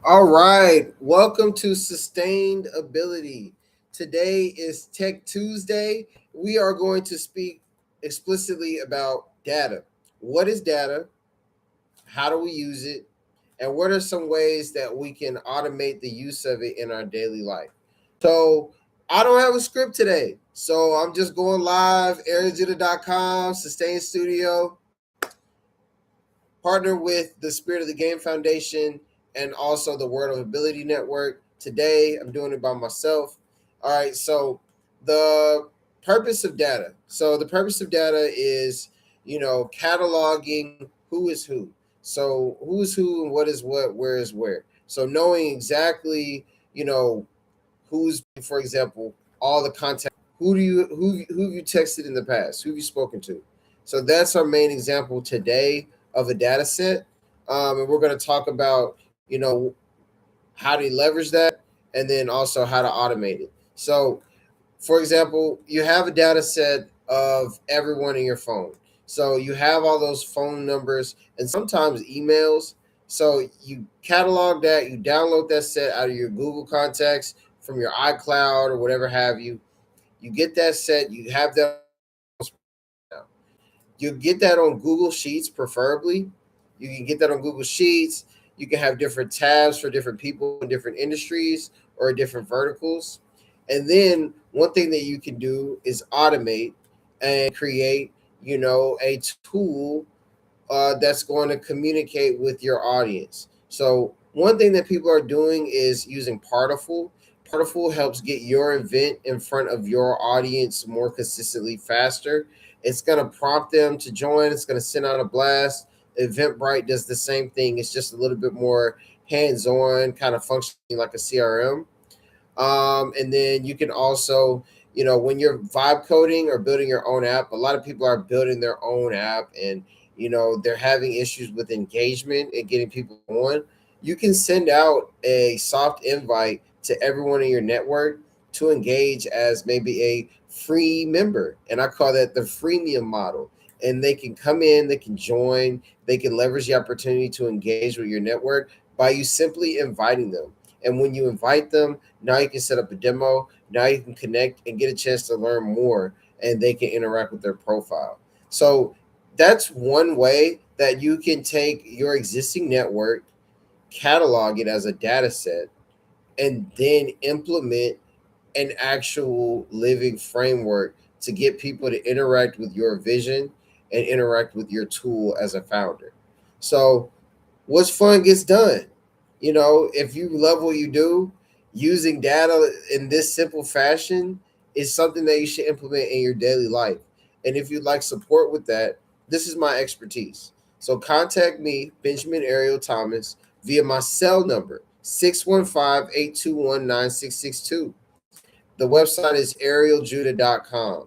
All right, welcome to Sustained Ability. Today is Tech Tuesday. We are going to speak explicitly about data. What is data? How do we use it? And what are some ways that we can automate the use of it in our daily life? So, I don't have a script today. So, I'm just going live, arieljudah.com, Sustain Studio, partner with the Spirit of the Game Foundation and also the Word of Ability Network. Today, I'm doing it by myself. All right, so the purpose of data. So the purpose of data is, cataloging who is who. So who's who and what is what, where is where. So knowing exactly, who's, for example, all the contact. Who have you texted in the past? Who have you spoken to? So that's our main example today of a data set. And we're going to talk about, how to leverage that and then also how to automate it. So, for example, you have a data set of everyone in your phone. So you have all those phone numbers and sometimes emails. So you catalog that, you download that set out of your Google contacts from your iCloud or whatever have you. You get that set, you have that. You get that on Google Sheets, preferably. You can get that on Google Sheets. You can have different tabs for different people in different industries or different verticals. And then one thing that you can do is automate and create, a tool that's going to communicate with your audience. So one thing that people are doing is using Partiful. Partiful helps get your event in front of your audience more consistently faster. It's going to prompt them to join. It's going to send out a blast. Eventbrite does the same thing. It's just a little bit more hands-on, kind of functioning like a CRM. And then you can also, when you're vibe coding or building your own app, a lot of people are building their own app and, they're having issues with engagement and getting people on. You can send out a soft invite to everyone in your network to engage as maybe a free member. And I call that the freemium model. And they can come in, they can join, they can leverage the opportunity to engage with your network by you simply inviting them. And when you invite them, now you can set up a demo. Now you can connect and get a chance to learn more, and they can interact with their profile. So that's one way that you can take your existing network, catalog it as a data set, and then implement an actual living framework to get people to interact with your vision and interact with your tool as a founder. So what's fun gets done. If you love what you do, using data in this simple fashion is something that you should implement in your daily life. And if you'd like support with that, this is my expertise. So contact me, Benjamin Ariel Thomas, via my cell number, 615-821-9662. The website is arieljudah.com.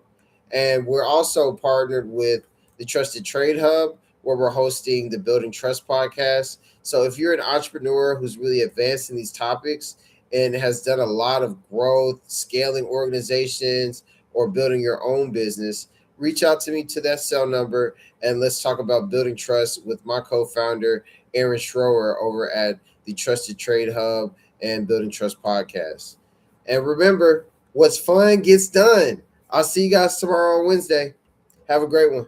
And we're also partnered with the Trusted Trade Hub, where we're hosting the Building Trust podcast. So if you're an entrepreneur who's really advanced in these topics and has done a lot of growth, scaling organizations, or building your own business, reach out to me to that cell number and let's talk about building trust with my co-founder, Aaron Schroer, over at the Trusted Trade Hub and Building Trust podcast. And remember, what's fun gets done. I'll see you guys tomorrow on Wednesday. Have a great one.